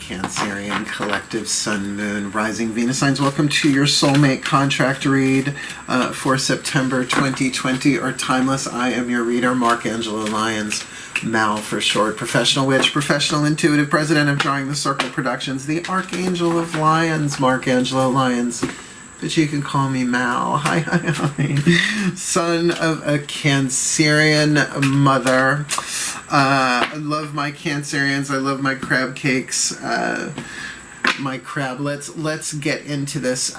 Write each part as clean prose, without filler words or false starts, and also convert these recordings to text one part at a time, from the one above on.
Cancerian Collective Sun, Moon, Rising Venus signs. Welcome to your soulmate contract read for September 2020 or timeless. I am your reader, Angelo lYONS, Mal for short. Professional witch, professional intuitive, president of Drawing the Circle Productions, the Archangel of Lions, Angelo lYONS. But you can call me Mal. Hi, hi, hi. Son of a Cancerian mother. I love my Cancerians. I love my crab cakes. My crablets. Let's get into this.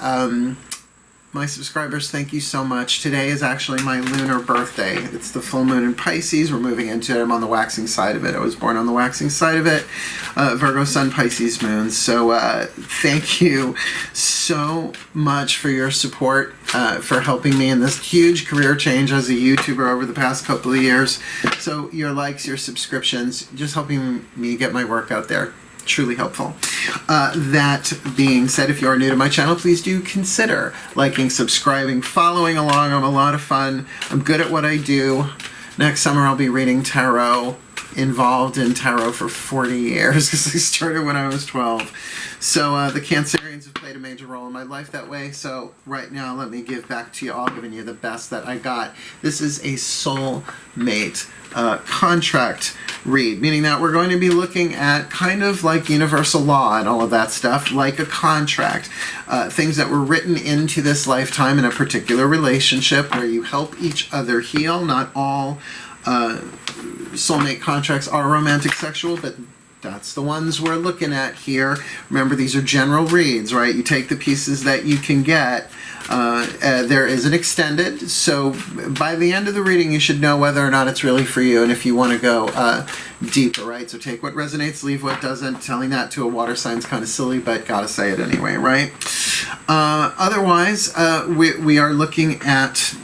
My subscribers, thank you so much. Today is actually my lunar birthday. It's the full moon in Pisces. We're moving into it. I'm on the waxing side of it. I was born on the waxing side of it. Virgo, Sun, Pisces, Moon. So thank you so much for your support, for helping me in this huge career change as a YouTuber over the past couple of years. So your likes, your subscriptions, just helping me get my work out there. Truly helpful. That being said, if you are new to my channel, please do consider liking, subscribing, following along. I'm a lot of fun. I'm good at what I do. Next summer I'll be reading tarot, involved in tarot for 40 years because I started when I was 12. So the Cancerians have played a major role in my life that way. So right now, let me give back to you all, giving you the best that I got. This is a soulmate contract read, meaning that we're going to be looking at kind of like universal law and all of that stuff, like a contract. Things that were written into this lifetime in a particular relationship where you help each other heal. Not all soulmate contracts are romantic sexual, but that's the ones we're looking at here. Remember, these are general reads, right? You take the pieces that you can get. There is an extended, so by the end of the reading you should know whether or not it's really for you and if you want to go deeper, right? So take what resonates, leave what doesn't. Telling that to a water sign's kind of silly, but gotta say it anyway, right? Otherwise, we are looking at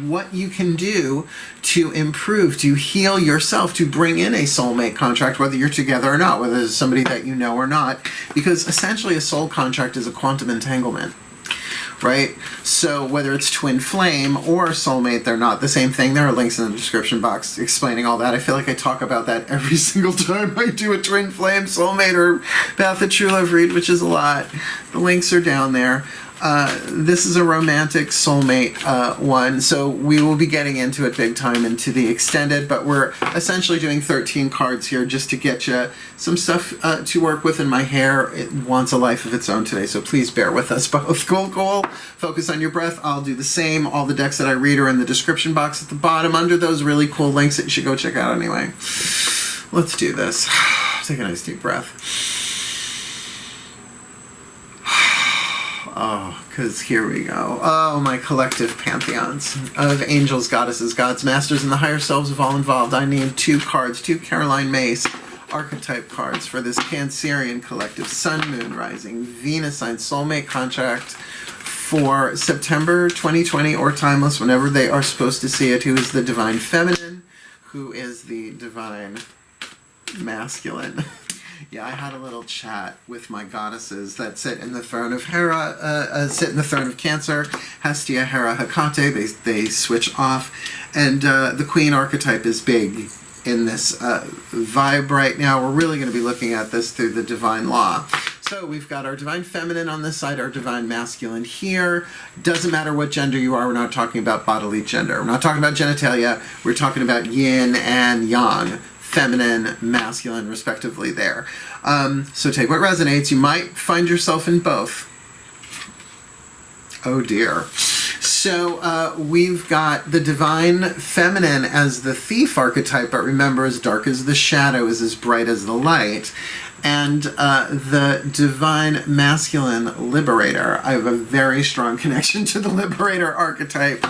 what you can do to improve, to heal yourself, to bring in a soulmate contract, whether you're together or not, whether it's somebody that you know or not, because essentially a soul contract is a quantum entanglement, right? So whether it's twin flame or soulmate, they're not the same thing. There are links in the description box explaining all that. I feel like I talk about that every single time I do a twin flame, soulmate, or path of true love read, which is a lot. The links are down there. This is a romantic soulmate one, so we will be getting into it big time into the extended, but we're essentially doing 13 cards here just to get you some stuff to work with. In my hair, it wants a life of its own today, so please bear with us both. Cool. Focus on your breath. I'll do the same. All the decks that I read are in the description box at the bottom under those really cool links that you should go check out anyway. Let's do this. Take a nice deep breath. Oh, because here we go. Oh, my collective pantheons of angels, goddesses, gods, masters, and the higher selves of all involved. I need 2 cards, 2 Caroline Mace archetype cards for this Cancerian collective Sun, Moon, Rising, Venus sign soulmate contract for September 2020 or timeless, whenever they are supposed to see it. Who is the divine feminine? Who is the divine masculine? Yeah, I had a little chat with my goddesses that sit in the throne of Hera, sit in the throne of Cancer, Hestia, Hera, Hecate. They switch off, and the Queen archetype is big in this vibe right now. We're really going to be looking at this through the divine law. So we've got our divine feminine on this side, our divine masculine here. Doesn't matter what gender you are. We're not talking about bodily gender. We're not talking about genitalia. We're talking about yin and yang. Feminine, masculine, respectively there. So take what resonates. You might find yourself in both. Oh dear. So we've got the divine feminine as the thief archetype, but remember, as dark as the shadow is as bright as the light. And the divine masculine liberator. I have a very strong connection to the liberator archetype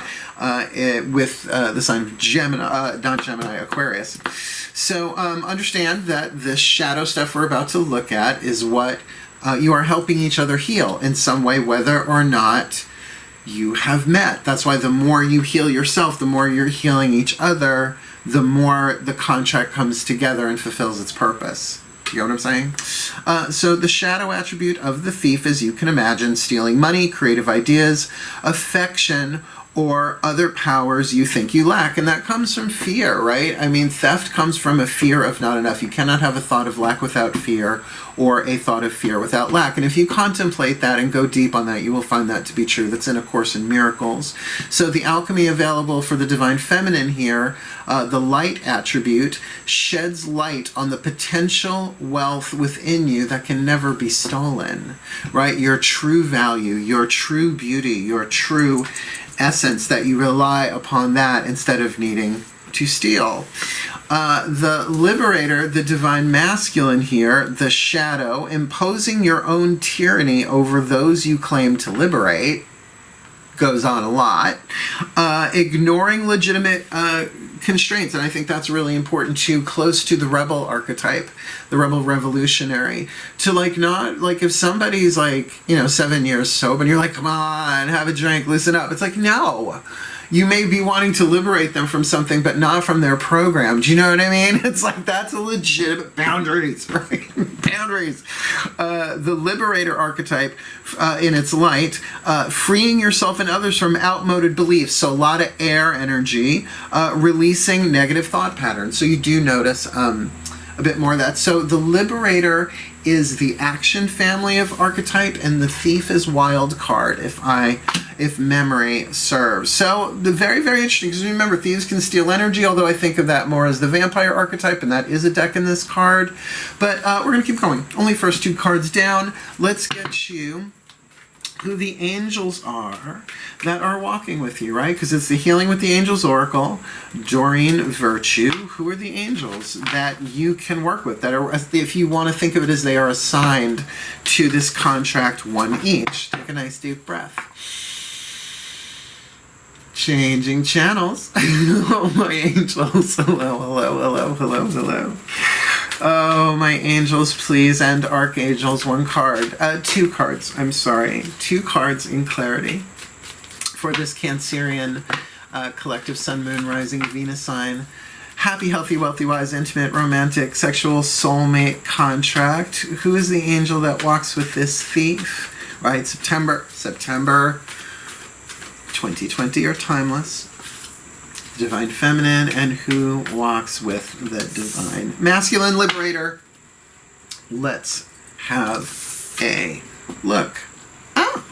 with the sign of Gemini, not Gemini, Aquarius. So understand that this shadow stuff we're about to look at is what you are helping each other heal in some way, whether or not you have met. That's why the more you heal yourself, the more you're healing each other, the more the contract comes together and fulfills its purpose. You know what I'm saying? So the shadow attribute of the thief, as you can imagine, stealing money, creative ideas, affection, or other powers you think you lack. And that comes from fear, right? I mean, theft comes from a fear of not enough. You cannot have a thought of lack without fear, or a thought of fear without lack. And if you contemplate that and go deep on that, you will find that to be true. That's in A Course in Miracles. So the alchemy available for the Divine Feminine here, the light attribute, sheds light on the potential wealth within you that can never be stolen, right? Your true value, your true beauty, your true essence, that you rely upon that instead of needing to steal. The Liberator, the Divine Masculine here, the shadow, imposing your own tyranny over those you claim to liberate, goes on a lot. Ignoring legitimate constraints, and I think that's really important too, close to the rebel archetype, the rebel revolutionary, to not, if somebody's 7 years sober and you're like, come on, have a drink, listen up. It's like, no. You may be wanting to liberate them from something, but not from their program. Do you know what I mean? It's like, that's a legitimate boundaries, right? Boundaries. The Liberator archetype, in its light, freeing yourself and others from outmoded beliefs. So a lot of air energy, releasing negative thought patterns. So you do notice a bit more of that. So the Liberator is the action family of archetype, and the Thief is wild card, if memory serves. So the very, very interesting, because remember, thieves can steal energy, although I think of that more as the vampire archetype, and that is a deck in this card. But we're going to keep going. Only first 2 cards down. Let's get you who the angels are that are walking with you, right? Because it's the Healing with the Angels Oracle, Doreen Virtue. Who are the angels that you can work with, that are, if you want to think of it as they are assigned to this contract, 1 each. Take a nice deep breath. Changing channels. Oh, my angels. Hello, hello, hello, hello, hello. Oh, my angels, please, and archangels. 1 card. 2 cards, I'm sorry. 2 cards in clarity for this Cancerian collective Sun, Moon, Rising, Venus sign. Happy, healthy, wealthy, wise, intimate, romantic, sexual soulmate contract. Who is the angel that walks with this thief? Right, September 2020 or timeless. Divine Feminine, and who walks with the Divine Masculine Liberator. Let's have a look. Oh,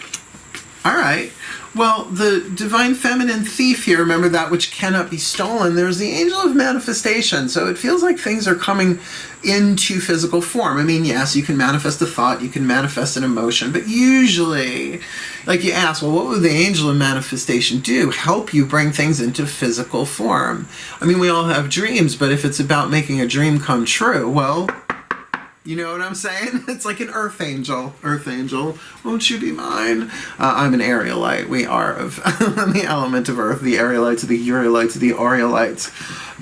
all right. Well, the Divine Feminine Thief here, remember that which cannot be stolen. There's the Angel of Manifestation. So it feels like things are coming into physical form. I mean, yes, you can manifest a thought, you can manifest an emotion, but usually, like you ask, well, what would the Angel of Manifestation do? Help you bring things into physical form. I mean, we all have dreams, but if it's about making a dream come true, well, you know what I'm saying? It's like an earth angel. Earth angel, won't you be mine? I'm an aerialite. We are of the element of earth. The aerialites, the urialites, the aureolites.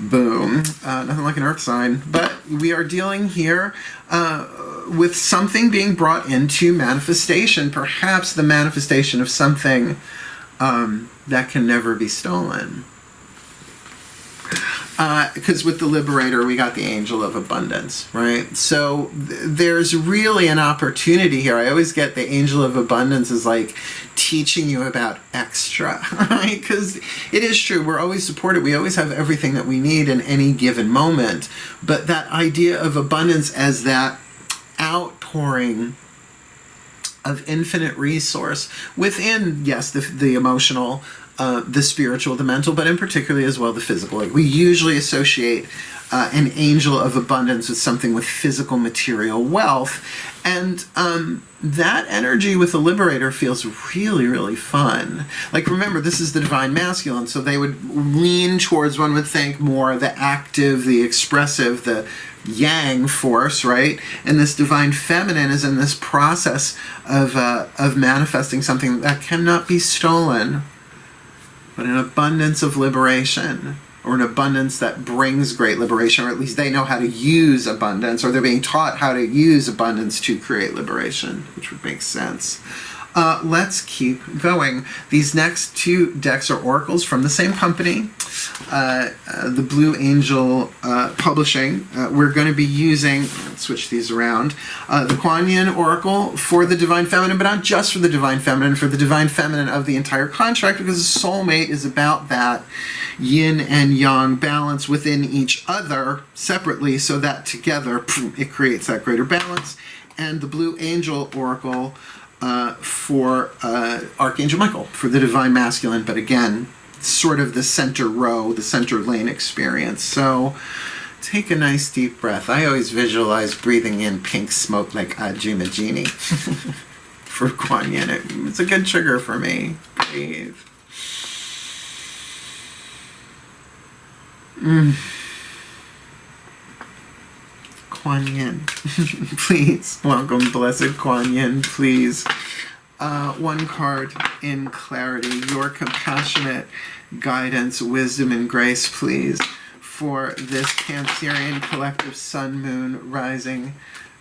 Boom. Nothing like an earth sign. But we are dealing here with something being brought into manifestation. Perhaps the manifestation of something that can never be stolen. Because with the Liberator, we got the Angel of Abundance, right? So there's really an opportunity here. I always get the Angel of Abundance is like teaching you about extra, right? Because it is true. We're always supported. We always have everything that we need in any given moment. But that idea of abundance as that outpouring of infinite resource within, yes, the emotional, the spiritual, the mental, but in particularly as well the physical. Like we usually associate an angel of abundance with something with physical material wealth, and that energy with the Liberator feels really, really fun. Like remember, this is the Divine Masculine, so they would lean towards, one would think, more the active, the expressive, the yang force, right? And this Divine Feminine is in this process of manifesting something that cannot be stolen, but an abundance of liberation, or an abundance that brings great liberation, or at least they know how to use abundance, or they're being taught how to use abundance to create liberation, which would make sense. Let's keep going. These next two decks are oracles from the same company, the Blue Angel Publishing. We're going to be using, let's switch these around, the Kuan Yin Oracle for the Divine Feminine, but not just for the Divine Feminine, for the Divine Feminine of the entire contract, because a soulmate is about that yin and yang balance within each other separately, so that together it creates that greater balance. And the Blue Angel Oracle for Archangel Michael, for the Divine Masculine, but again, sort of the center row, the center lane experience. So take a nice deep breath. I always visualize breathing in pink smoke like Ajima Genie for Kuan Yin. It's a good trigger for me. Breathe. Kuan Yin. Please, welcome, blessed Kuan Yin, please. One card in clarity, your compassionate guidance, wisdom, and grace, please, for this Cancerian collective Sun, Moon, Rising,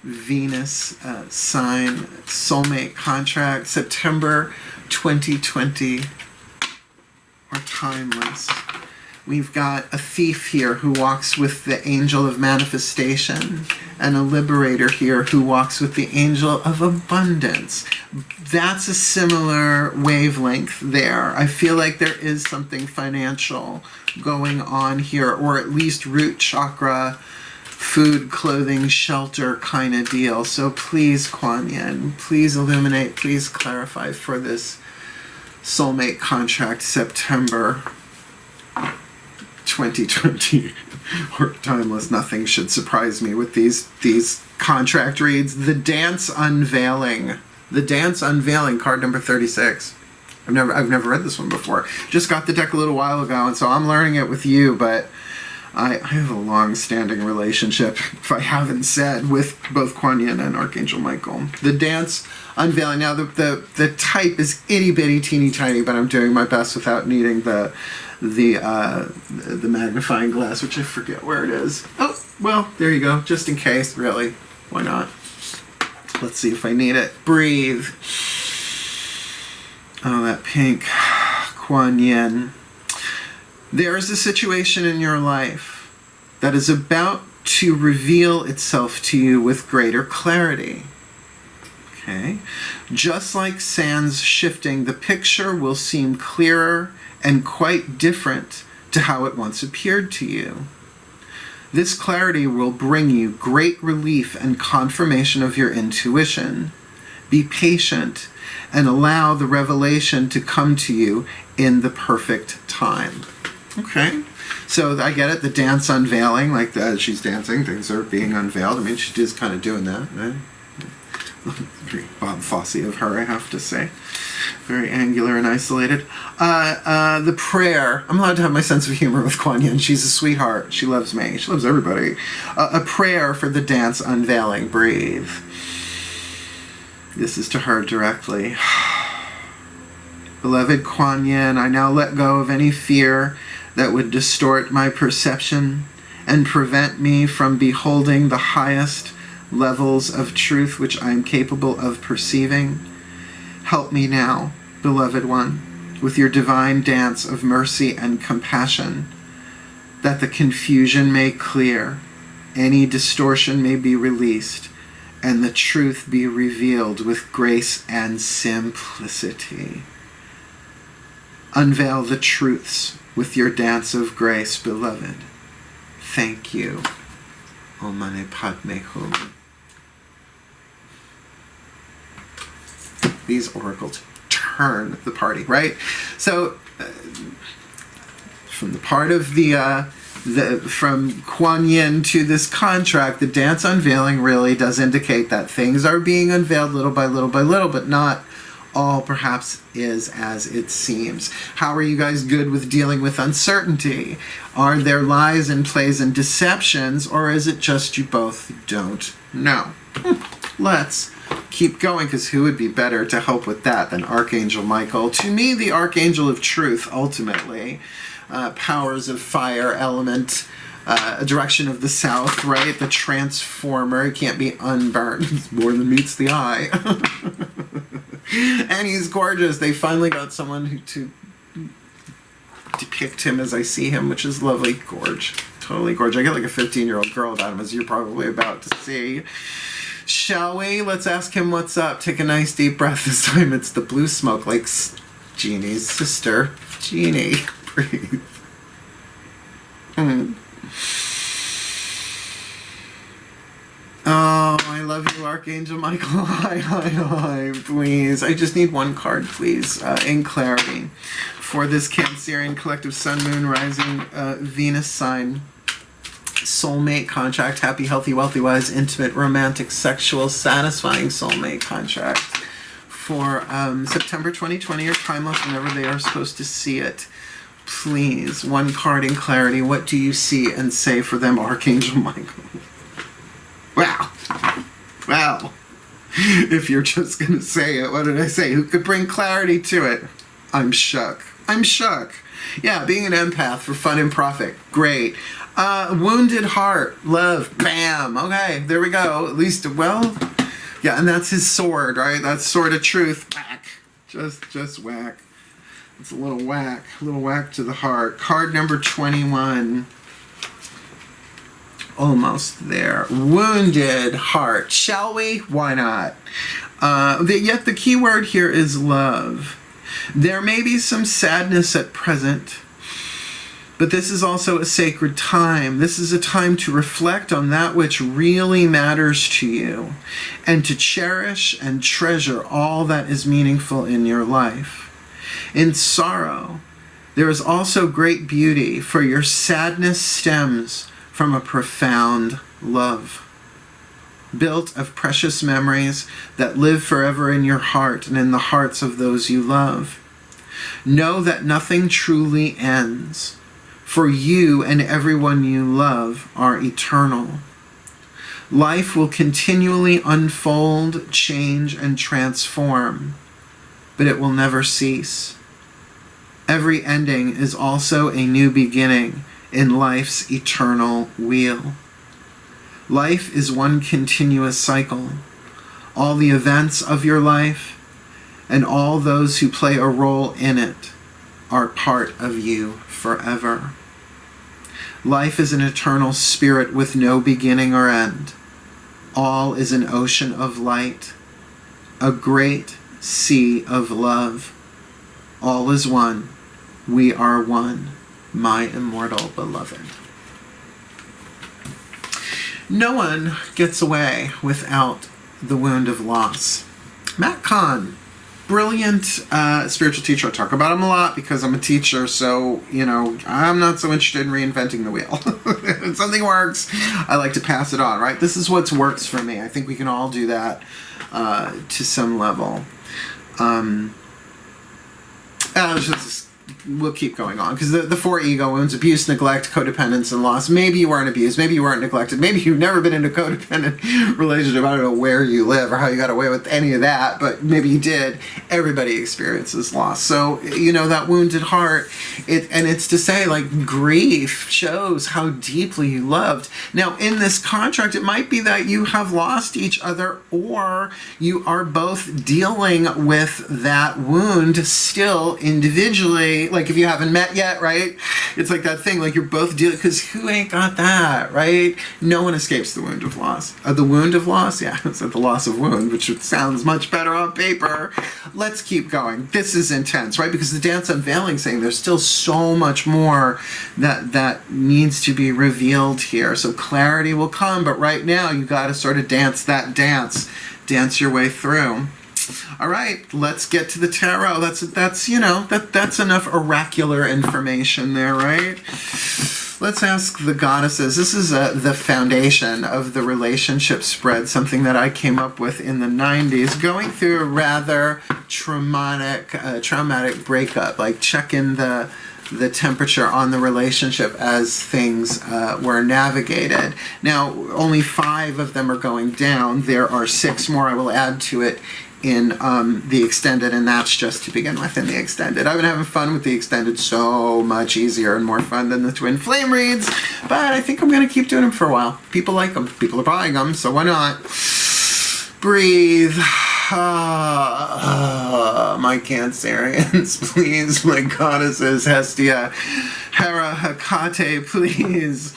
Venus sign, soulmate contract, September 2020, or timeless. We've got a thief here who walks with the angel of manifestation, and a liberator here who walks with the angel of abundance. That's a similar wavelength there. I feel like there is something financial going on here, or at least root chakra, food, clothing, shelter kind of deal. So please, Kuan Yin, please illuminate, please clarify for this soulmate contract, September 2020 or timeless. Nothing should surprise me with these contract reads. The Dance Unveiling. The Dance Unveiling, card number 36. I've never read this one before. Just got the deck a little while ago, and so I'm learning it with you, but I have a long-standing relationship, if I haven't said, with both Kuan Yin and Archangel Michael. The Dance Unveiling. Now, the type is itty-bitty, teeny-tiny, but I'm doing my best without needing the magnifying glass, which I forget where it is. Oh, well, there you go. Just in case, really. Why not? Let's see if I need it. Breathe. Oh, that pink. Kuan Yin. There is a situation in your life that is about to reveal itself to you with greater clarity. Okay? Just like sands shifting, the picture will seem clearer and quite different to how it once appeared to you. This clarity will bring you great relief and confirmation of your intuition. Be patient and allow the revelation to come to you in the perfect time. Okay, so I get it, the dance unveiling, like as she's dancing, things are being unveiled. I mean, she is kind of doing that, right? Very Bob Fosse of her, I have to say. Very angular and isolated. The prayer. I'm allowed to have my sense of humor with Kuan Yin. She's a sweetheart. She loves me. She loves everybody. A prayer for the dance unveiling. Breathe. This is to her directly. Beloved Kuan Yin, I now let go of any fear that would distort my perception and prevent me from beholding the highest levels of truth which I am capable of perceiving. Help me now, beloved one, with your divine dance of mercy and compassion, that the confusion may clear, any distortion may be released, and the truth be revealed with grace and simplicity. Unveil the truths with your dance of grace, beloved. Thank you. Om Mani Padme Hum. These oracles turn the party, right? So, from the part of from Kuan Yin to this contract, the dance unveiling really does indicate that things are being unveiled little by little by little, but not all perhaps is as it seems. How are you guys good with dealing with uncertainty? Are there lies and plays and deceptions, or is it just you both don't know? Let's keep going, because who would be better to help with that than Archangel Michael? To me, the Archangel of Truth, ultimately. Powers of fire, element, direction of the south, right? The transformer. He can't be unburned. He's more than meets the eye. And he's gorgeous. They finally got someone to depict him as I see him, which is lovely. Gorge. Totally gorge. I get like a 15-year-old girl about him, as you're probably about to see. Shall we? Let's ask him what's up. Take a nice deep breath. This time it's the blue smoke, like Jeannie's sister. Jeannie, breathe. Oh, I love you, Archangel Michael. Hi, please. I just need one card, please, in clarity. For this Cancerian collective Sun, Moon, Rising, Venus sign. Soulmate contract, happy, healthy, wealthy, wise, intimate, romantic, sexual, satisfying soulmate contract for September 2020 or timeless, whenever they are supposed to see it. Please, one card in clarity. What do you see and say for them, Archangel Michael? Wow. Wow. If you're just going to say it, what did I say? Who could bring clarity to it? I'm shook. I'm shook. Yeah, being an empath for fun and profit. Great. Wounded heart, love, bam. Okay, there we go. At least, well, yeah, and that's his sword, right? That's sword of truth. Whack. Just whack. It's a little whack to the heart. Card number 21. Almost there. Wounded heart. Shall we? Why not? Yet the key word here is love. There may be some sadness at present, but this is also a sacred time. This is a time to reflect on that which really matters to you and to cherish and treasure all that is meaningful in your life. In sorrow, there is also great beauty, for your sadness stems from a profound love, built of precious memories that live forever in your heart and in the hearts of those you love. Know that nothing truly ends, for you and everyone you love are eternal. Life will continually unfold, change, and transform, but it will never cease. Every ending is also a new beginning in life's eternal wheel. Life is one continuous cycle. All the events of your life and all those who play a role in it are part of you forever. Life is an eternal spirit with no beginning or end. All is an ocean of light, a great sea of love. All is one. We are one, my immortal beloved. No one gets away without the wound of loss. Matt Kahn, brilliant spiritual teacher. I talk about him a lot because I'm a teacher, so, you know, I'm not so interested in reinventing the wheel. If something works, I like to pass it on, right? This is what works for me. I think we can all do that to some level. We'll keep going on, because the four ego wounds: abuse, neglect, codependence, and loss. Maybe you weren't abused, maybe you weren't neglected, maybe you've never been in a codependent relationship. I don't know where you live or how you got away with any of that, but maybe you did. Everybody experiences loss. So, you know, that wounded heart, it's to say, like, grief shows how deeply you loved. Now, in this contract, it might be that you have lost each other, or you are both dealing with that wound still individually. Like, if you haven't met yet, right? It's like that thing, like you're both dealing, because who ain't got that, right? No one escapes the wound of loss. The wound of loss? Yeah, it's the loss of wound, which sounds much better on paper. Let's keep going. This is intense, right? Because the dance unveiling saying there's still so much more that needs to be revealed here. So clarity will come, but right now you got to sort of dance that dance your way through. All right, let's get to the tarot. That's you know, that's enough oracular information there, right? Let's ask the goddesses. This is the foundation of the relationship spread, something that I came up with in the 90s, going through a rather traumatic breakup, like checking the temperature on the relationship as things were navigated. Now, only 5 of them are going down. There are 6 more I will add to it in the extended, and that's just to begin with in the extended. I've been having fun with the extended, so much easier and more fun than the twin flame reads, but I think I'm going to keep doing them for a while. People like them. People are buying them, so why not? Breathe. My Cancerians, please. My goddesses, Hestia, Hera, Hecate, please.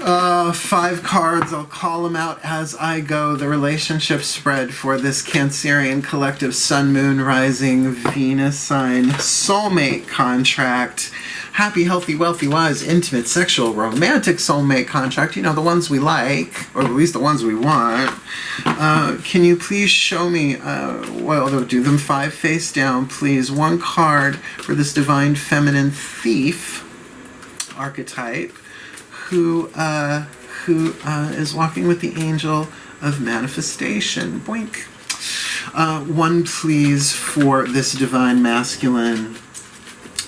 5 cards, I'll call them out as I go. The relationship spread for this Cancerian collective Sun, Moon, Rising, Venus sign soulmate contract. Happy, healthy, wealthy, wise, intimate, sexual, romantic soulmate contract. You know, the ones we like, or at least the ones we want. Can you please show me, well, do them 5 face down, please. 1 card for this divine feminine thief archetype, who is walking with the angel of manifestation. Boink. 1, please, for this divine masculine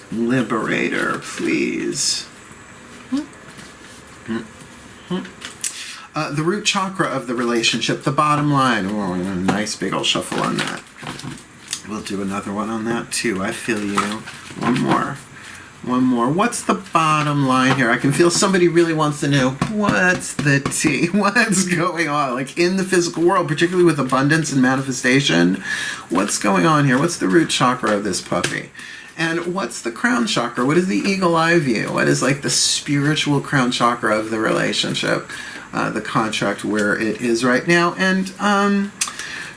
liberator, please. The root chakra of the relationship, the bottom line. Oh, a nice big old shuffle on that. We'll do another one on that too. I feel you. One more. What's the bottom line here? I can feel somebody really wants to know, what's the tea? What's going on? Like in the physical world, particularly with abundance and manifestation, what's going on here? What's the root chakra of this puppy? And what's the crown chakra? What is the eagle eye view? What is like the spiritual crown chakra of the relationship, the contract where it is right now? And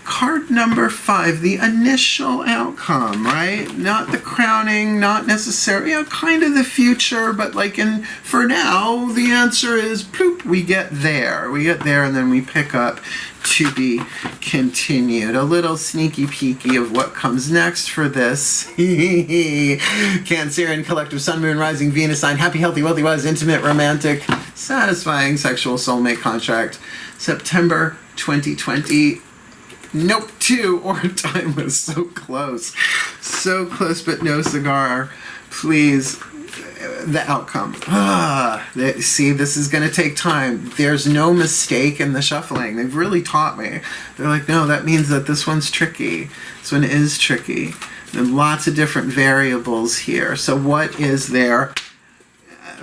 card number 5, the initial outcome, right? Not the crowning, not necessarily, kind of the future, but like for now, the answer is, ploop, we get there. We get there, and then we pick up to be continued. A little sneaky peeky of what comes next for this Cancerian collective Sun, Moon, Rising, Venus sign. Happy, healthy, wealthy, wise, intimate, romantic, satisfying sexual soulmate contract. September 2020. Nope, 2 or timeless. So close. So close, but no cigar. Please. The outcome. See, this is going to take time. There's no mistake in the shuffling. They've really taught me. They're like, no, that means that this one's tricky. This one is tricky. There's lots of different variables here. So what is there?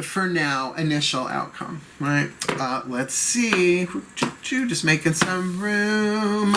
For now, initial outcome, right? Let's see. Just making some room.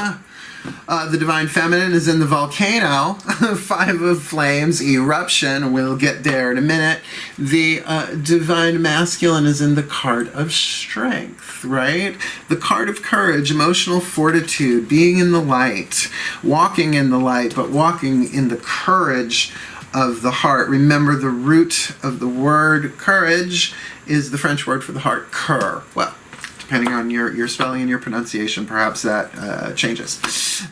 The divine feminine is in the volcano. 5 of flames, eruption. We'll get there in a minute. The divine masculine is in the card of strength, right? The card of courage, emotional fortitude, being in the light, walking in the light, but walking in the courage of the heart. Remember, the root of the word courage is the French word for the heart, cœur. Well, depending on your spelling and your pronunciation, perhaps that changes.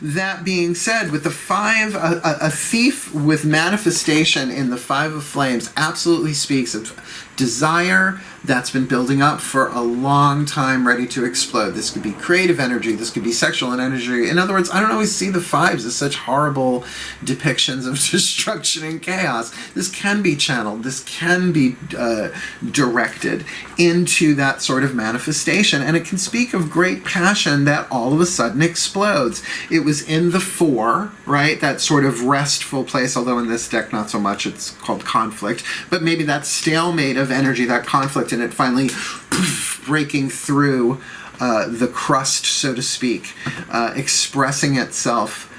That being said, with the 5, a thief with manifestation in the 5 of flames absolutely speaks of desire that's been building up for a long time, ready to explode. This could be creative energy. This could be sexual energy. In other words, I don't always see the 5s as such horrible depictions of destruction and chaos. This can be channeled. This can be directed into that sort of manifestation. And it can speak of great passion that all of a sudden explodes. It was in the 4, right? That sort of restful place, although in this deck not so much. It's called conflict. But maybe that stalemate of energy, that conflict, and it finally breaking through the crust, so to speak, expressing itself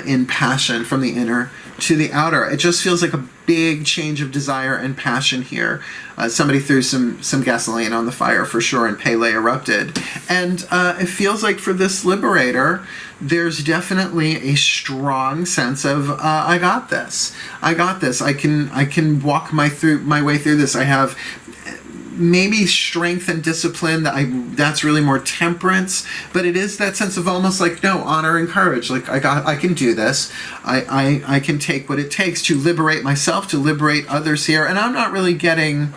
in passion from the inner to the outer. It just feels like a big change of desire and passion here. Somebody threw some gasoline on the fire for sure, and Pele erupted. And it feels like for this liberator, there's definitely a strong sense of I got this. I got this. I can walk my way through this. I have maybe strength and discipline. That's really more temperance, but it is that sense of almost like, no, honor and courage. Like I can do this. I can take what it takes to liberate myself, to liberate others here. And I'm not really getting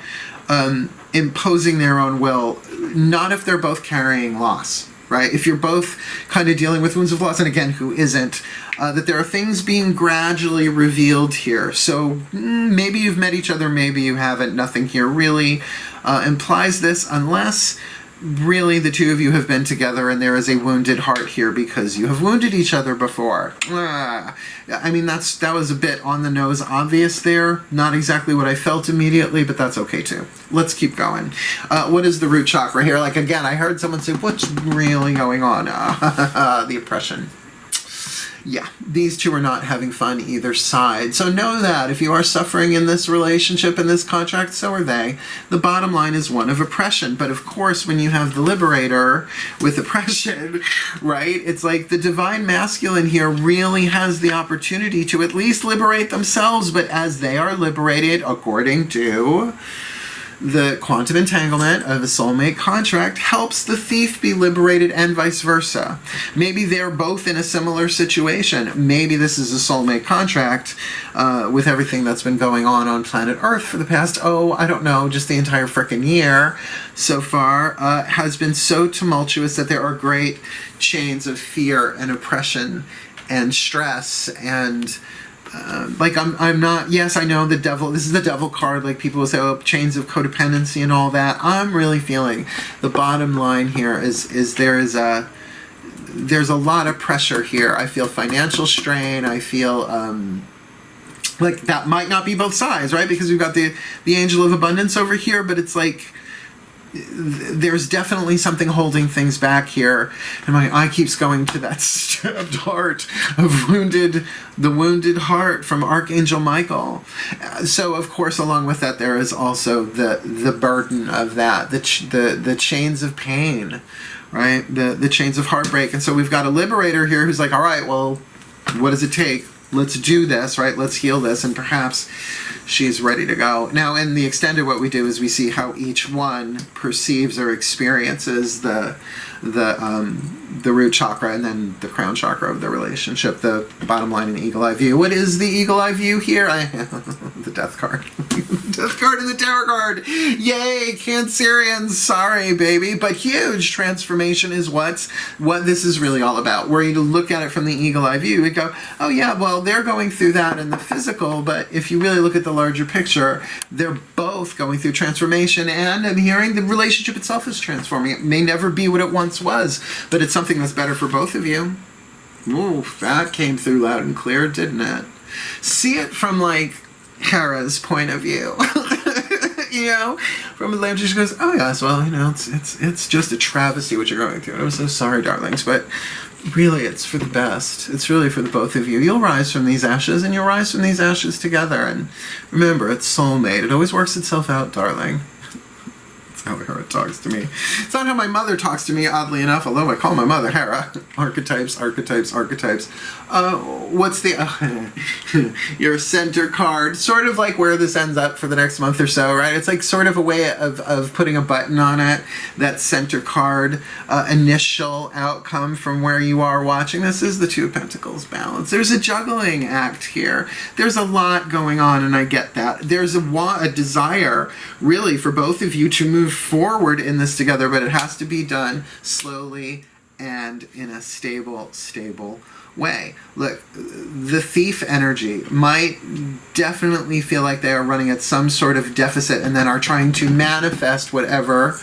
imposing their own will, not if they're both carrying loss, right? If you're both kind of dealing with wounds of loss, and again, who isn't, that there are things being gradually revealed here. So maybe you've met each other, maybe you haven't. Nothing here really implies this, unless really the two of you have been together and there is a wounded heart here because you have wounded each other before. I mean, that was a bit on the nose obvious there. Not exactly what I felt immediately, but that's okay too. Let's keep going. What is the root chakra here? Like, again, I heard someone say, what's really going on? The oppression. Yeah, these two are not having fun either side. So know that if you are suffering in this relationship, in this contract, so are they. The bottom line is one of oppression. But of course, when you have the Liberator with oppression, right, it's like the divine masculine here really has the opportunity to at least liberate themselves. But as they are liberated, according to the quantum entanglement of a soulmate contract, helps the thief be liberated and vice versa. Maybe they're both in a similar situation. Maybe this is a soulmate contract with everything that's been going on planet Earth for the past, I don't know, just the entire frickin' year so far has been so tumultuous that there are great chains of fear and oppression and stress and like I'm not, yes, I know the devil, this is the devil card, like people will say, chains of codependency and all that. I'm really feeling the bottom line here is there's a lot of pressure here. I feel financial strain. I feel like that might not be both sides, right? Because we've got the angel of abundance over here, but it's like there's definitely something holding things back here, and my eye keeps going to that stabbed heart of the wounded heart from Archangel Michael. So of course, along with that, there is also the burden of that, the chains of pain, right? The chains of heartbreak. And so we've got a liberator here who's like, all right, well, what does it take? Let's do this, right? Let's heal this, and perhaps she's ready to go. Now, in the extended, what we do is we see how each one perceives or experiences the root chakra and then the crown chakra of the relationship. The bottom line in eagle eye view. What is the eagle eye view here? The death card. Death card and the tower card. Yay, Cancerians. Sorry, baby. But huge transformation is what this is really all about. Were you to look at it from the eagle eye view, you'd go, oh yeah, well, they're going through that in the physical, but if you really look at the larger picture, they're both going through transformation, and I'm hearing the relationship itself is transforming. It may never be what it once was, but it's something that's better for both of you. Ooh, that came through loud and clear, didn't it? See it from, like, Hera's point of view. You know, from Atlanta, she goes, oh yes, well, you know, it's just a travesty what you're going through. And I'm so sorry, darlings, but really, it's for the best. It's really for the both of you. You'll rise from these ashes, and you'll rise from these ashes together. And remember, it's soulmate. It always works itself out, darling. That's how Hera talks to me. It's not how my mother talks to me, oddly enough, although I call my mother Hera. Archetypes, archetypes, archetypes. What's the... your center card. Sort of like where this ends up for the next month or so, right? It's like sort of a way of putting a button on it. That center card, initial outcome from where you are watching this is the Two of Pentacles balance. There's a juggling act here. There's a lot going on, and I get that. There's a desire, really, for both of you to move forward in this together, but it has to be done slowly and in a stable way. Look, the thief energy might definitely feel like they are running at some sort of deficit and then are trying to manifest whatever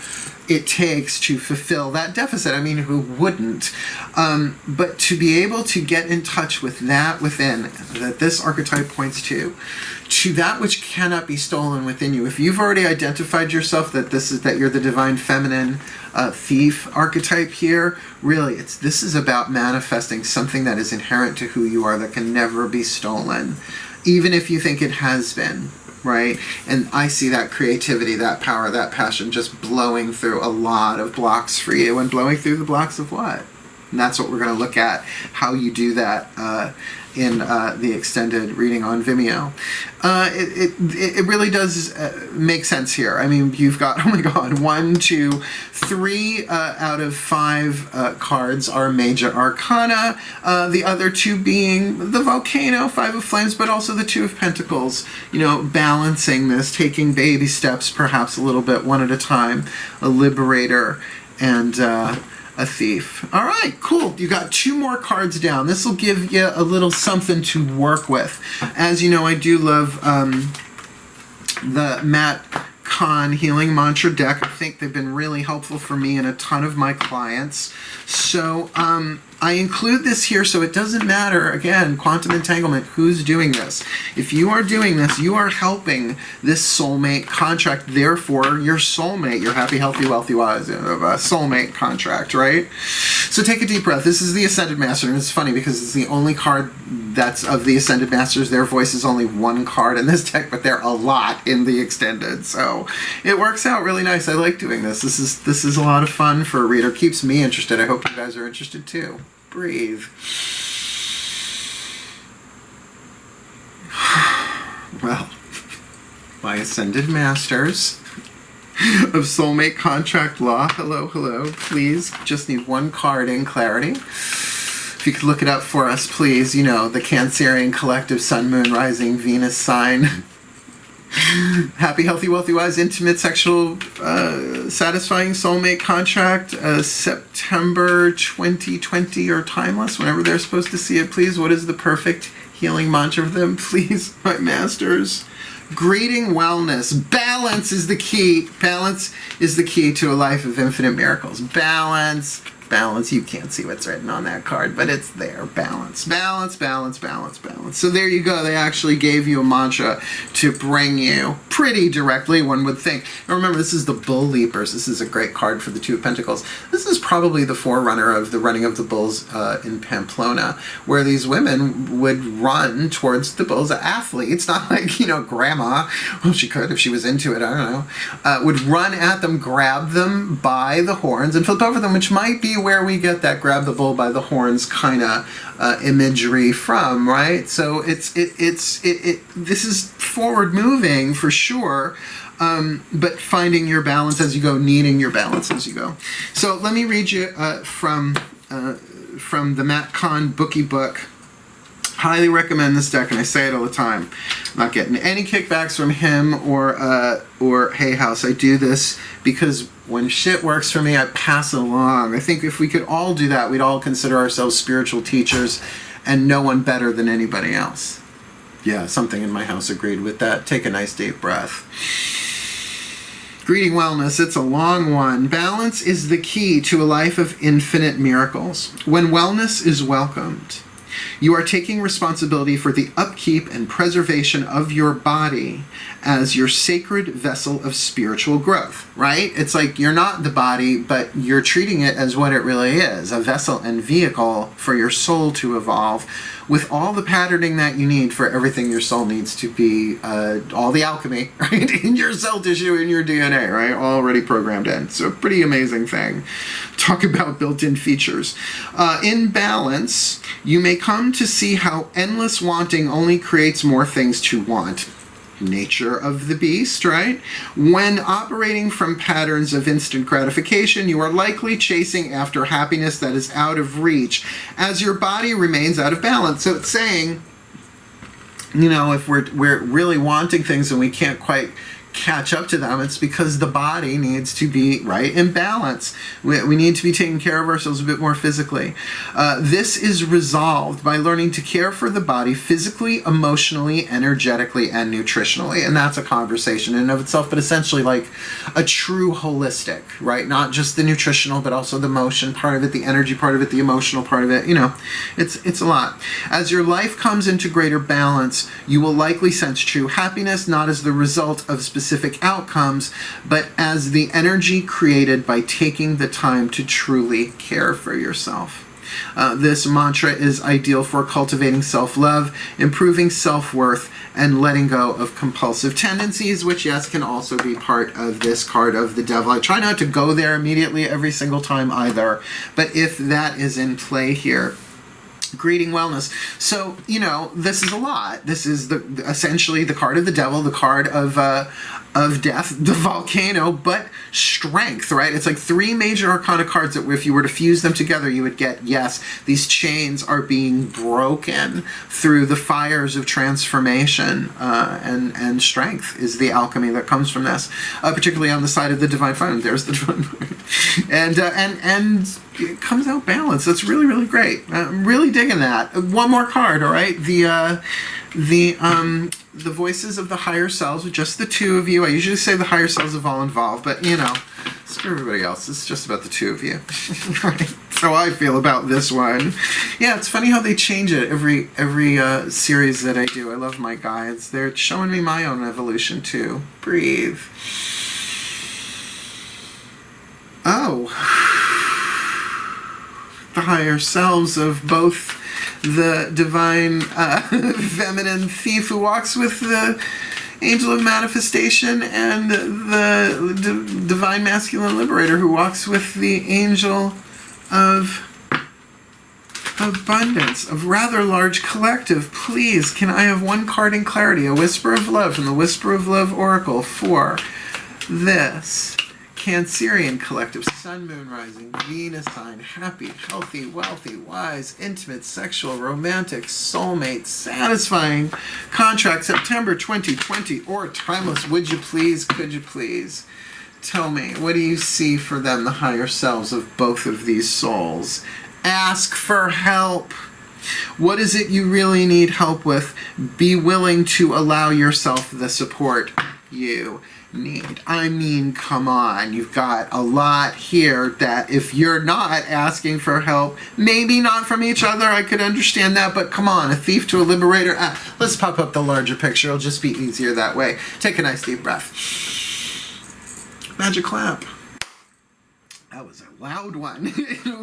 it takes to fulfill that deficit. I mean, who wouldn't? But to be able to get in touch with that within, that this archetype points to that which cannot be stolen within you. If you've already identified yourself that you're the divine feminine thief archetype here, really, this is about manifesting something that is inherent to who you are that can never be stolen, even if you think it has been. Right? And I see that creativity, that power, that passion just blowing through a lot of blocks for you. And blowing through the blocks of what? And that's what we're going to look at, how you do that in the extended reading on Vimeo. It really does make sense here. I mean, you've got, oh my god, 1, 2, 3 out of 5 cards are major arcana. The other 2 being the volcano, 5 of flames, but also the 2 of pentacles. You know, balancing this, taking baby steps, perhaps a little bit, one at a time. A liberator and a thief. All right, cool. You got 2 more cards down. This will give you a little something to work with. As you know, I do love the matte Con Healing Mantra deck. I think they've been really helpful for me and a ton of my clients. So I include this here so it doesn't matter, again, quantum entanglement, who's doing this. If you are doing this, you are helping this soulmate contract. Therefore, your soulmate, your happy, healthy, wealthy, wise, soulmate contract, right? So take a deep breath. This is the Ascended Master, and it's funny because it's the only card that's of the Ascended Masters. Their voice is only one card in this deck, but they're a lot in the extended. So it works out really nice. I like doing this. This is a lot of fun for a reader. Keeps me interested. I hope you guys are interested too. Breathe. Well, my Ascended Masters of Soulmate Contract Law. Hello, hello. Please, just need one card in clarity. If you could look it up for us, please. You know, the Cancerian collective Sun, Moon, Rising, Venus sign. Happy, healthy, wealthy, wise, intimate, sexual, satisfying soulmate contract, September 2020 or timeless, whenever they're supposed to see it, please. What is the perfect healing mantra for them, please, my masters? Greeting wellness. Balance is the key. Balance is the key to a life of infinite miracles. Balance. Balance. You can't see what's written on that card, but it's there. Balance. Balance, balance, balance, balance. So there you go. They actually gave you a mantra to bring you pretty directly, one would think. And remember, this is the Bull Leapers. This is a great card for the Two of Pentacles. This is probably the forerunner of the running of the bulls in Pamplona, where these women would run towards the bulls. Athletes, not like, you know, grandma. Well, she could if she was into it. I don't know. Would run at them, grab them by the horns, and flip over them, which might be where we get that grab the bull by the horns kind of imagery from, right? So this is forward moving for sure, but finding your balance as you go, needing your balance as you go. So let me read you from the Matt Kahn bookie book. Highly recommend this deck, and I say it all the time. I'm not getting any kickbacks from him or Hay House. I do this because when shit works for me, I pass it along. I think if we could all do that, we'd all consider ourselves spiritual teachers and no one better than anybody else. Yeah, something in my house agreed with that. Take a nice deep breath. Greeting wellness, it's a long one. Balance is the key to a life of infinite miracles. When wellness is welcomed, you are taking responsibility for the upkeep and preservation of your body as your sacred vessel of spiritual growth, right? It's like you're not the body, but you're treating it as what it really is, a vessel and vehicle for your soul to evolve with all the patterning that you need for everything your soul needs to be, all the alchemy, right? In your cell tissue, in your DNA, right? Already programmed in. So pretty amazing thing. Talk about built-in features. In balance, you may come to see how endless wanting only creates more things to want. Nature of the beast, right? When operating from patterns of instant gratification, you are likely chasing after happiness that is out of reach as your body remains out of balance. So it's saying, you know, if we're really wanting things and we can't quite catch up to them, it's because the body needs to be right in balance. We need to be taking care of ourselves a bit more physically. This is resolved by learning to care for the body physically, emotionally, energetically, and nutritionally. And that's a conversation in and of itself, but essentially like a true holistic, right? Not just the nutritional, but also the emotion part of it, the energy part of it, the emotional part of it. You know, it's a lot. As your life comes into greater balance, you will likely sense true happiness, not as the result of specific outcomes, but as the energy created by taking the time to truly care for yourself. This mantra is ideal for cultivating self-love, improving self-worth, and letting go of compulsive tendencies, which, yes, can also be part of this card of the devil. I try not to go there immediately every single time either, but if that is in play here, greeting wellness. So, you know, this is a lot. This is essentially the card of the devil, the card of death, the volcano, but strength, right? It's like three major arcana cards that if you were to fuse them together, you would get, yes, these chains are being broken through the fires of transformation, and strength is the alchemy that comes from this, particularly on the side of the divine fire. There's the divine fire. And it comes out balanced. That's really, really great. I'm really digging that. One more card, all right? The the voices of the higher selves, just the two of you. I usually say the higher selves of all involved, but you know, screw everybody else. It's just about the two of you. Right? That's how I feel about this one. Yeah, it's funny how they change it every series that I do. I love my guides. They're showing me my own evolution too. Breathe. Oh. The higher selves of both the divine feminine thief who walks with the angel of manifestation and the divine masculine liberator who walks with the angel of abundance, of rather large collective. Please, can I have one card in clarity? A whisper of love from the Whisper of Love Oracle for this Cancerian collective, Sun, Moon, Rising, Venus sign, happy, healthy, wealthy, wise, intimate, sexual, romantic, soulmate, satisfying contract, September 2020, or timeless. Would you please, could you please tell me, what do you see for them, the higher selves of both of these souls? Ask for help. What is it you really need help with? Be willing to allow yourself the support you need. I mean, come on, you've got a lot here that if you're not asking for help, maybe not from each other, I could understand that, but come on, a thief to a liberator. Let's pop up the larger picture. It'll just be easier that way. Take a nice deep breath. Magic clap. That was a loud one.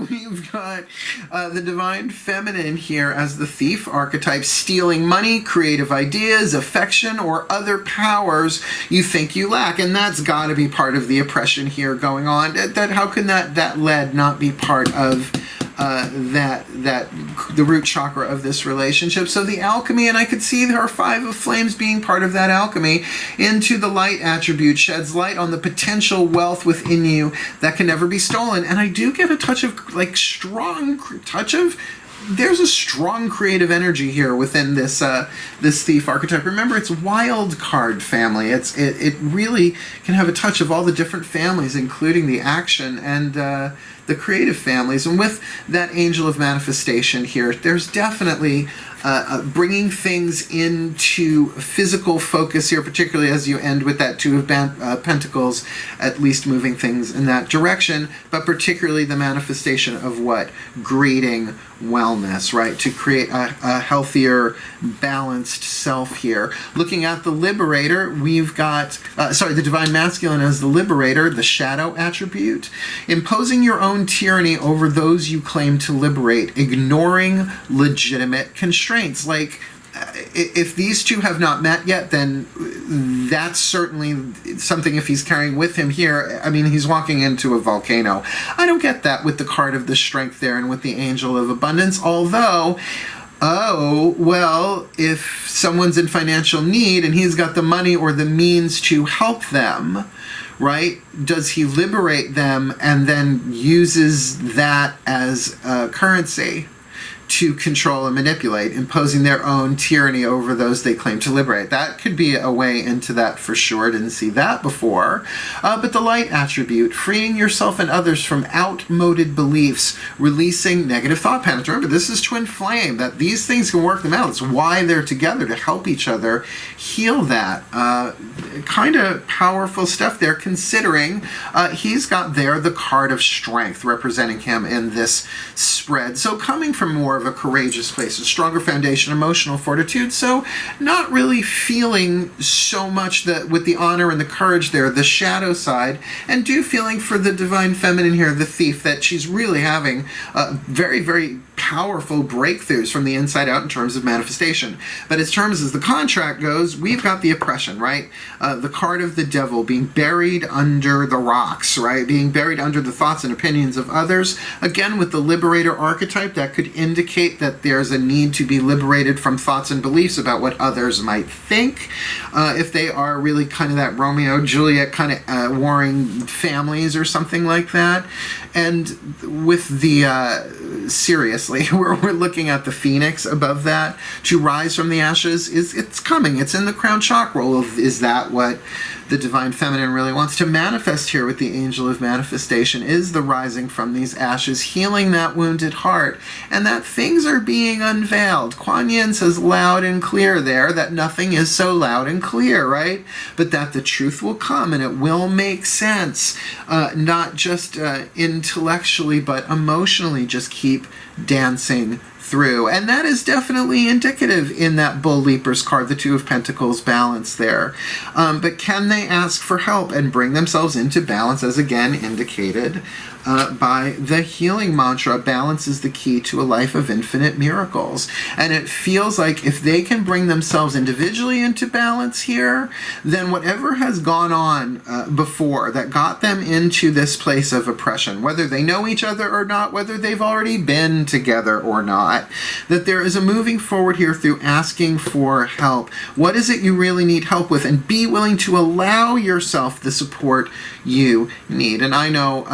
We've got the divine feminine here as the thief archetype, stealing money, creative ideas, affection, or other powers you think you lack. And that's got to be part of the oppression here going on. How can that lead not be part of the root chakra of this relationship? So the alchemy, and I could see her Five of Flames being part of that alchemy into the light attribute, sheds light on the potential wealth within you that can never be stolen. And I do get a touch of, like, there's a strong creative energy here within this this thief archetype. Remember, it's wild card family. It really can have a touch of all the different families, including the action and the creative families. And with that angel of manifestation here, there's definitely bringing things into physical focus here, particularly as you end with that Two of Pentacles, at least moving things in that direction, but particularly the manifestation of what? Greeting wellness, right? To create a healthier, balanced self here. Looking at the liberator, we've got, the divine masculine as the liberator, the shadow attribute, imposing your own tyranny over those you claim to liberate, ignoring legitimate constraints. Like, if these two have not met yet, then that's certainly something. If he's carrying with him here, I mean, he's walking into a volcano. I don't get that with the card of the strength there and with the angel of abundance, although, oh, well, if someone's in financial need and he's got the money or the means to help them, right, does he liberate them and then uses that as currency to control and manipulate, imposing their own tyranny over those they claim to liberate? That could be a way into that for sure. Didn't see that before. But the light attribute, freeing yourself and others from outmoded beliefs, releasing negative thought patterns. Remember, this is twin flame, that these things can work them out. It's why they're together, to help each other heal that. Kind of powerful stuff there, considering he's got there the card of strength representing him in this spread. So coming from more of a courageous place, a stronger foundation, emotional fortitude. So not really feeling so much that with the honor and the courage there, the shadow side, and do feeling for the divine feminine here, the thief, that she's really having very, very powerful breakthroughs from the inside out in terms of manifestation. But as terms as the contract goes, we've got the oppression, right? The card of the devil, being buried under the rocks, right? Being buried under the thoughts and opinions of others. Again, with the liberator archetype, that could indicate that there's a need to be liberated from thoughts and beliefs about what others might think. If they are really kind of that Romeo Juliet kind of warring families or something like that. And with the seriously, we're looking at the phoenix above that, to rise from the ashes. It's coming. It's in the crown chakra. Is that what the divine feminine really wants to manifest here with the angel of manifestation is the rising from these ashes, healing that wounded heart, and that things are being unveiled. Kuan Yin says loud and clear there that nothing is so loud and clear, right? But that the truth will come and it will make sense, not just intellectually but emotionally. Just keep dancing through. And that is definitely indicative in that Bull Leapers card, the Two of Pentacles balance there. But can they ask for help and bring themselves into balance, as again indicated by the healing mantra? Balance is the key to a life of infinite miracles. And it feels like if they can bring themselves individually into balance here, then whatever has gone on before that got them into this place of oppression, whether they know each other or not, whether they've already been together or not, that there is a moving forward here through asking for help. What is it you really need help with? And be willing to allow yourself the support you need. And I know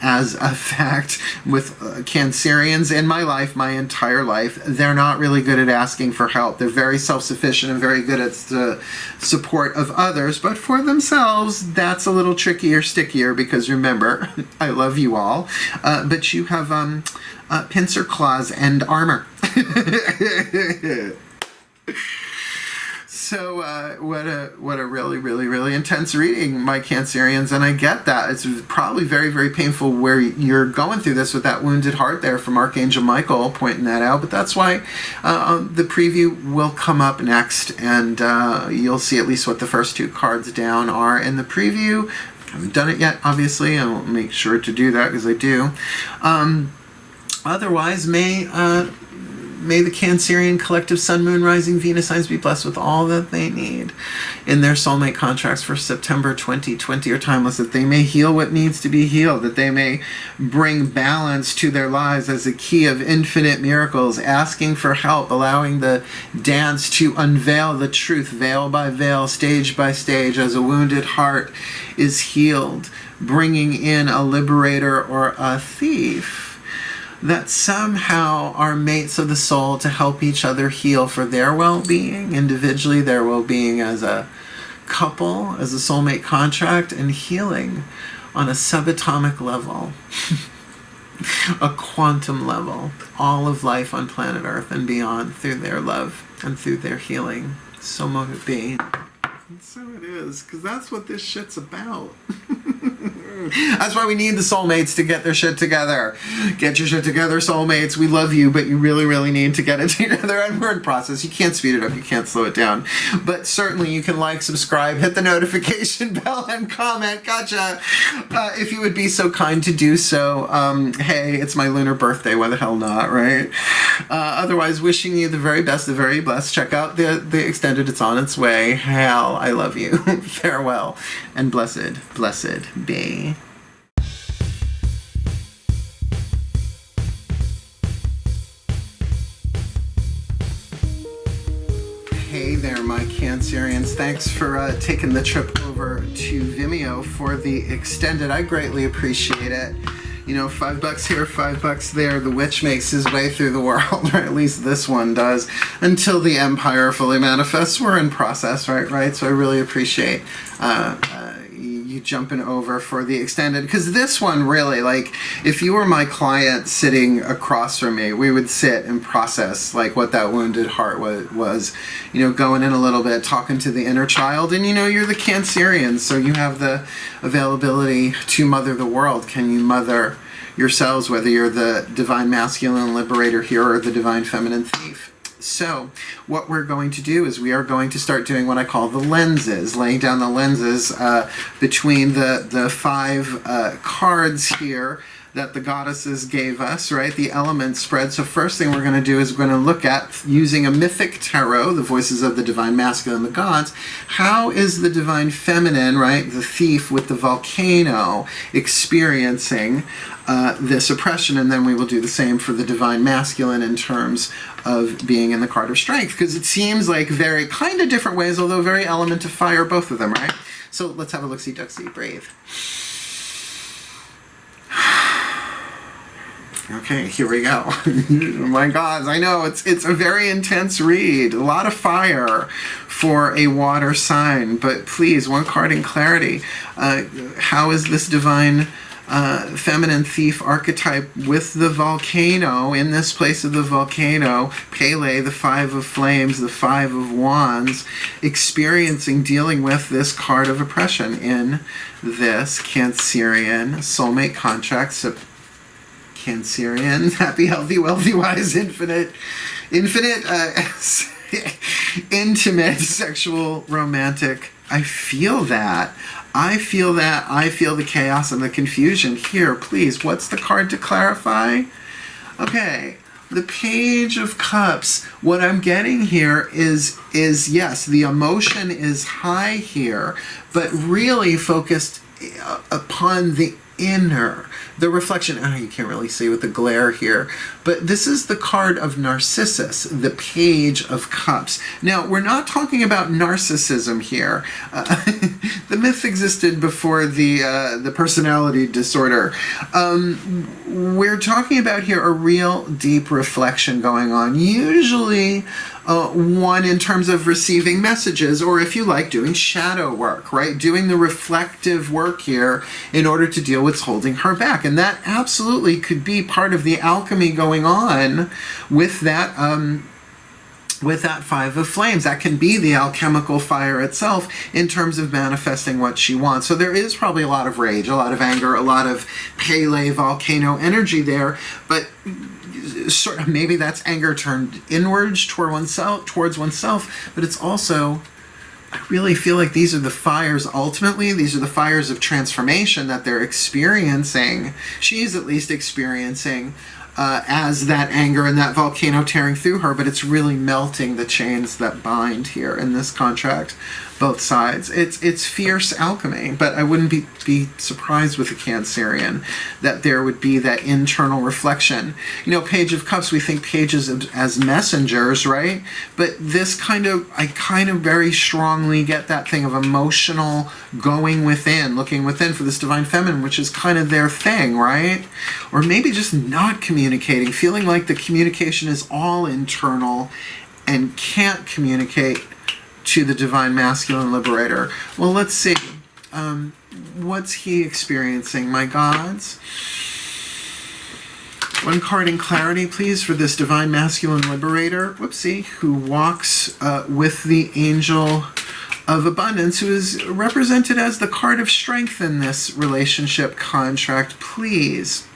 as a fact with Cancerians in my life, my entire life, they're not really good at asking for help. They're very self-sufficient and very good at the support of others, but for themselves, that's a little trickier, stickier, because remember, I love you all, but you have pincer claws and armor. So what a really, really, really intense reading, my Cancerians, and I get that. It's probably very, very painful where you're going through this with that wounded heart there from Archangel Michael pointing that out, but that's why the preview will come up next, and you'll see at least what the first two cards down are in the preview. I haven't done it yet, obviously. I'll make sure to do that because I do. Otherwise, may the Cancerian collective Sun, Moon, Rising, Venus signs be blessed with all that they need in their soulmate contracts for September 2020 or timeless, that they may heal what needs to be healed, that they may bring balance to their lives as a key of infinite miracles, asking for help, allowing the dance to unveil the truth, veil by veil, stage by stage, as a wounded heart is healed, bringing in a liberator or a thief that somehow are mates of the soul to help each other heal for their well-being, individually, their well-being as a couple, as a soulmate contract, and healing on a subatomic level, a quantum level, all of life on planet Earth and beyond through their love and through their healing. So mote it be. And so it is, because that's what this shit's about. That's why we need the soulmates to get their shit together. Get your shit together, soulmates. We love you, but you really, really need to get it together, and we're in process. You can't speed it up. You can't slow it down. But certainly you can like, subscribe, hit the notification bell, and comment. Gotcha. If you would be so kind to do so. Hey, it's my lunar birthday. Why the hell not, right? Otherwise, wishing you the very best, the very blessed. Check out the extended. It's on its way. Hell, I love you. Farewell, and blessed, blessed be. Hey there, my Cancerians. Thanks for taking the trip over to Vimeo for the extended. I greatly appreciate it. You know, $5 here, $5 there. The witch makes his way through the world, or at least this one does, until the empire fully manifests. We're in process, right? So I really appreciate you jumping over for the extended, because this one really, like, if you were my client sitting across from me, we would sit and process like what that wounded heart was, you know, going in a little bit, talking to the inner child. And you know, you're the Cancerian, so you have the availability to mother the world. Can you mother yourselves, whether you're the divine masculine liberator here or the divine feminine thief? So what we're going to do is we are going to start doing what I call the lenses, laying down the lenses between the five cards here that the goddesses gave us, right? The element spread. So first thing we're going to do is we're going to look at, using a mythic tarot, the voices of the divine masculine, the gods, how is the divine feminine, right, the thief with the volcano, experiencing this oppression? And then we will do the same for the divine masculine in terms of being in the card of strength, because it seems like very kind of different ways, although very element of fire, both of them, right? So let's have a look-see, duck-see, breathe. Okay, here we go. My God, I know it's a very intense read. A lot of fire for a water sign, but please, one card in clarity. How is this divine feminine thief archetype with the volcano in this place of the volcano, Pele, the Five of Flames, the Five of Wands, experiencing, dealing with this card of oppression in this Cancerian soulmate contract? So Cancerian, happy, healthy, wealthy, wise, infinite, intimate, sexual, romantic. I feel that. I feel that. I feel the chaos and the confusion here. Please, what's the card to clarify? Okay, the Page of Cups. What I'm getting here is yes, the emotion is high here, but really focused upon the inner, the reflection. Oh, you can't really see with the glare here, but this is the card of Narcissus, the Page of Cups. Now, we're not talking about narcissism here. The myth existed before the personality disorder. We're talking about here a real deep reflection going on, usually one in terms of receiving messages, or if you like, doing shadow work, right? Doing the reflective work here in order to deal with what's holding her back. And that absolutely could be part of the alchemy going on with that Five of Flames. That can be the alchemical fire itself in terms of manifesting what she wants. So there is probably a lot of rage, a lot of anger, a lot of Pele volcano energy there, but sort of maybe that's anger turned inwards towards oneself, but it's also, I really feel like these are the fires, ultimately, these are the fires of transformation that they're experiencing. She's at least experiencing as that anger and that volcano tearing through her, but it's really melting the chains that bind here in this contract, both sides. It's fierce alchemy, but I wouldn't be surprised with a Cancerian that there would be that internal reflection. You know, Page of Cups, we think pages as messengers, right? But this I kind of very strongly get that thing of emotional going within, looking within for this divine feminine, which is kind of their thing, right? Or maybe just not communicating, feeling like the communication is all internal and can't communicate to the divine masculine liberator. Well, let's see. What's he experiencing, my gods? One card in clarity, please, for this divine masculine liberator, whoopsie, who walks with the Angel of Abundance, who is represented as the card of strength in this relationship contract, please.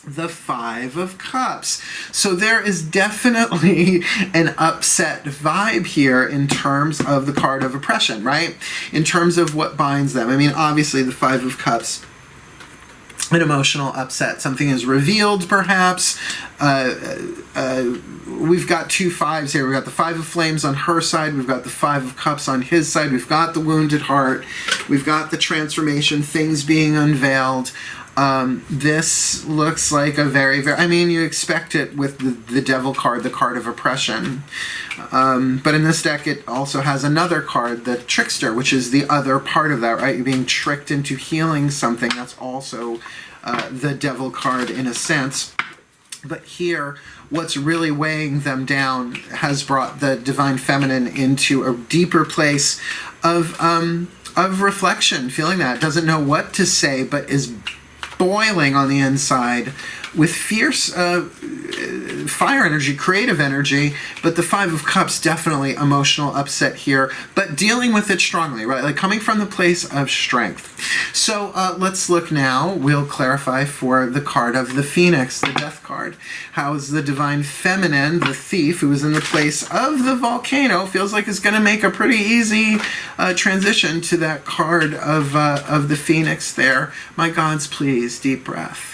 The Five of Cups. So there is definitely an upset vibe here in terms of the card of oppression, right? In terms of what binds them. I mean, obviously the Five of Cups, an emotional upset. Something is revealed, perhaps. We've got two fives here. We've got the Five of Flames on her side. We've got the Five of Cups on his side. We've got the wounded heart. We've got the transformation, things being unveiled. This looks like a very, I mean, you expect it with the Devil card, the card of oppression. But in this deck, it also has another card, the Trickster, which is the other part of that, right? You're being tricked into healing something. That's also the Devil card in a sense. But here, what's really weighing them down has brought the divine feminine into a deeper place of reflection, feeling that, doesn't know what to say, but is boiling on the inside with fierce fire energy, creative energy, but the Five of Cups, definitely emotional upset here, but dealing with it strongly, right? Like coming from the place of strength. So let's look now. We'll clarify for the card of the Phoenix, the Death card. How is the divine feminine, the thief, who is in the place of the volcano, feels like it's going to make a pretty easy transition to that card of the Phoenix there. My gods, please, deep breath.